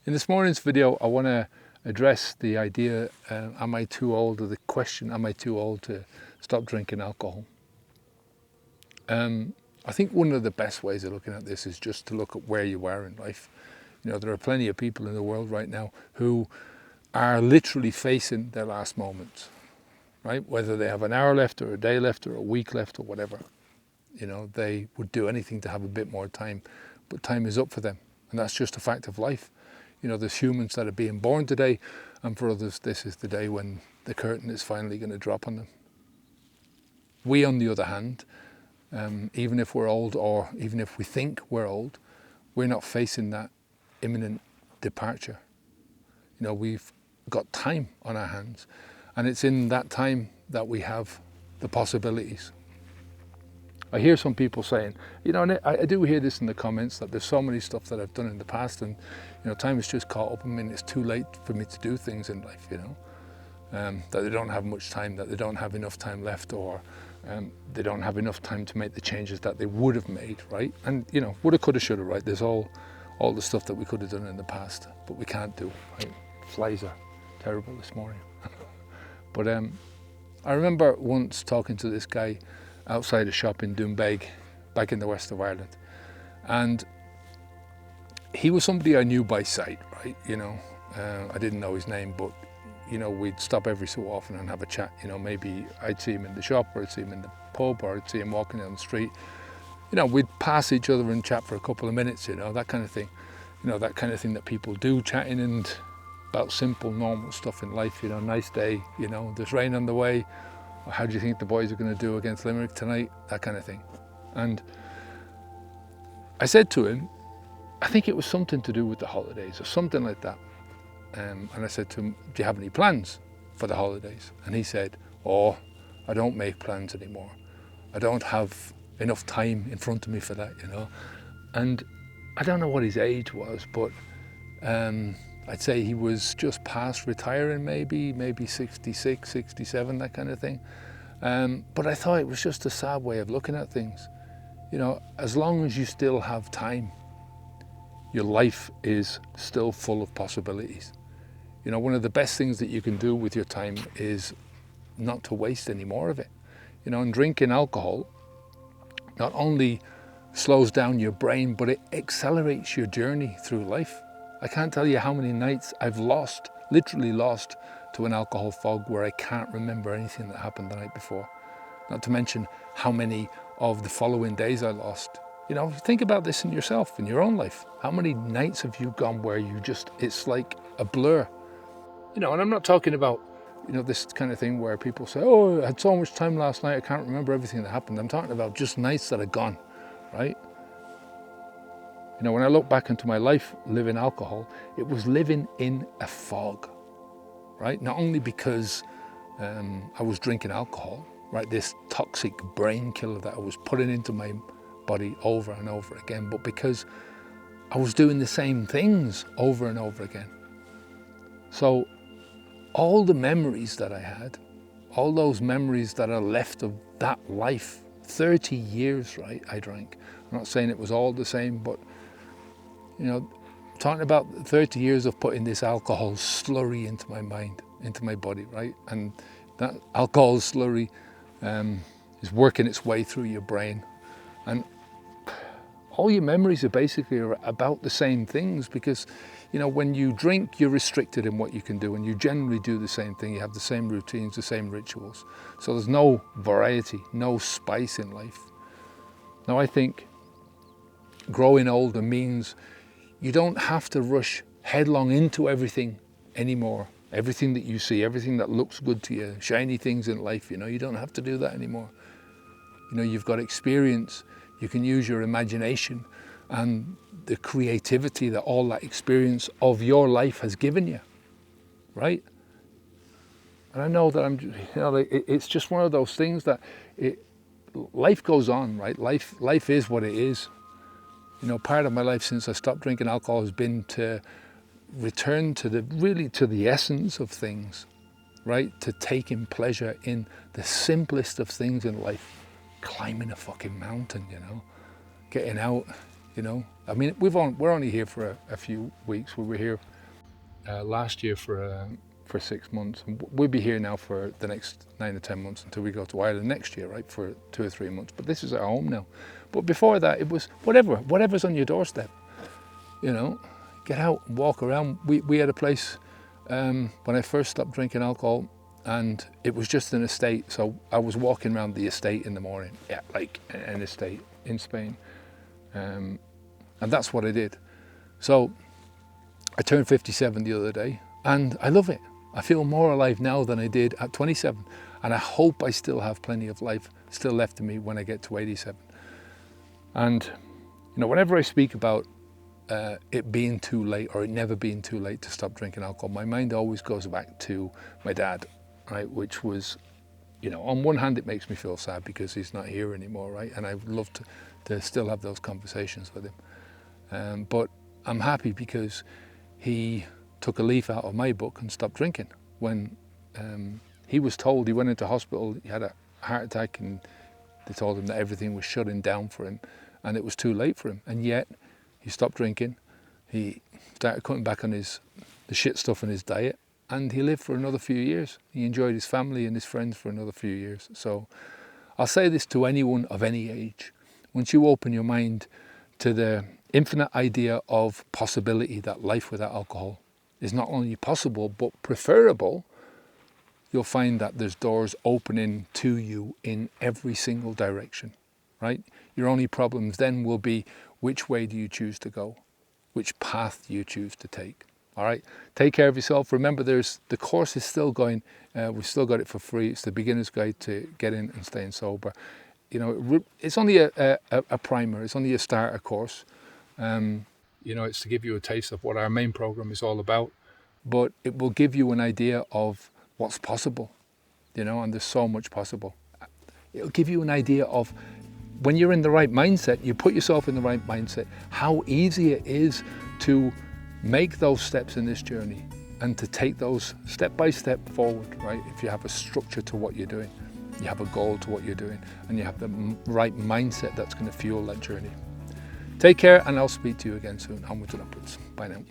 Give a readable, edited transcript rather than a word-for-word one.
In this morning's video, I want to address the idea, am I too old, or the question, am I too old to stop drinking alcohol? I think one of the best ways of looking at this is just to look at where you are in life. You know, there are plenty of people in the world right now who are literally facing their last moments, right? Whether they have an hour left or a day left or a week left or whatever. You know, they would do anything to have a bit more time, but time is up for them. And that's just a fact of life. You know, there's humans that are being born today, and for others, this is the day when the curtain is finally going to drop on them. We, on the other hand, even if we're old, or even if we think we're old, we're not facing that imminent departure. You know, we've got time on our hands, and it's in that time that we have the possibilities. I hear some people saying, you know, and I do hear this in the comments, that there's so many stuff that I've done in the past, and you know, time has just caught up. I mean, it's too late for me to do things in life, you know, that they don't have much time, that they don't have enough time left, or they don't have enough time to make the changes that they would have made, right? And you know, woulda, coulda, shoulda, right? There's all the stuff that we could have done in the past, but we can't do, right? Flies are terrible this morning. But I remember once talking to this guy outside a shop in Doonbeg, back in the west of Ireland, and he was somebody I knew by sight, right? You know, I didn't know his name, but you know, we'd stop every so often and have a chat. You know, maybe I'd see him in the shop, or I'd see him in the pub, or I'd see him walking down the street. You know, we'd pass each other and chat for a couple of minutes, you know, that kind of thing. You know, that kind of thing that people do, chatting and about simple, normal stuff in life. You know, nice day, you know, there's rain on the way. How do you think the boys are going to do against Limerick tonight? That kind of thing. And I said to him, I think it was something to do with the holidays or something like that. And I said to him, do you have any plans for the holidays? And he said, oh, I don't make plans anymore. I don't have enough time in front of me for that, you know. And I don't know what his age was, but I'd say he was just past retiring, maybe 66, 67, that kind of thing. But I thought it was just a sad way of looking at things. You know, as long as you still have time, your life is still full of possibilities. You know, one of the best things that you can do with your time is not to waste any more of it. You know, and drinking alcohol not only slows down your brain, but it accelerates your journey through life. I can't tell you how many nights I've lost, literally lost, to an alcohol fog where I can't remember anything that happened the night before. Not to mention how many of the following days I lost. You know, think about this in yourself, in your own life. How many nights have you gone where you just, it's like a blur? You know, and I'm not talking about, you know, this kind of thing where people say, oh, I had so much time last night, I can't remember everything that happened. I'm talking about just nights that are gone, right? You know, when I look back into my life living alcohol, it was living in a fog, right? Not only because I was drinking alcohol, right? This toxic brain killer that I was putting into my body over and over again, but because I was doing the same things over and over again. So all the memories that I had, all those memories that are left of that life, 30 years, right, I drank. I'm not saying it was all the same, but you know, talking about 30 years of putting this alcohol slurry into my mind, into my body, right? And that alcohol slurry is working its way through your brain. And all your memories are basically about the same things, because, you know, when you drink, you're restricted in what you can do, and you generally do the same thing. You have the same routines, the same rituals. So there's no variety, no spice in life. Now, I think growing older means you don't have to rush headlong into everything anymore. Everything that you see, everything that looks good to you, shiny things in life, you know, you don't have to do that anymore. You know, you've got experience, you can use your imagination and the creativity that all that experience of your life has given you, right? And I know that you know, it's just one of those things that life goes on, right? Life is what it is. You know, part of my life since I stopped drinking alcohol has been to return to the essence of things, right? To taking pleasure in the simplest of things in life. Climbing a fucking mountain, you know, getting out you know. I mean, we're only here for a few weeks. We were here last year for 6 months. And we'll be here now for the next 9 or 10 months until we go to Ireland next year, right, for 2 or 3 months. But this is our home now. But before that, it was whatever's on your doorstep, you know. Get out and walk around. We had a place when I first stopped drinking alcohol, and it was just an estate. So I was walking around the estate in the morning, yeah, like an estate in Spain. And that's what I did. So I turned 57 the other day, and I love it. I feel more alive now than I did at 27. And I hope I still have plenty of life still left in me when I get to 87. And, you know, whenever I speak about it being too late, or it never being too late to stop drinking alcohol, my mind always goes back to my dad, right? Which was, you know, on one hand, it makes me feel sad because he's not here anymore, right? And I would love to still have those conversations with him. But I'm happy because he took a leaf out of my book and stopped drinking. When he was told, he went into hospital, he had a heart attack, and they told him that everything was shutting down for him and it was too late for him. And yet he stopped drinking, he started cutting back on the shit stuff in his diet, and he lived for another few years. He enjoyed his family and his friends for another few years. So I'll say this to anyone of any age. Once you open your mind to the infinite idea of possibility that life without alcohol is not only possible but preferable, you'll find that there's doors opening to you in every single direction, right? Your only problems then will be, which way do you choose to go? Which path do you choose to take? All right, take care of yourself. Remember, the course is still going. We've still got it for free. It's the beginner's guide to getting and staying sober. You know, it's only a primer. It's only a starter course. You know, it's to give you a taste of what our main program is all about. But it will give you an idea of what's possible. You know, and there's so much possible. It'll give you an idea of, when you're in the right mindset, you put yourself in the right mindset, how easy it is to make those steps in this journey and to take those step by step forward, right? If you have a structure to what you're doing, you have a goal to what you're doing, and you have the right mindset that's going to fuel that journey. Take care, and I'll speak to you again soon. Onwards and upwards. Bye now.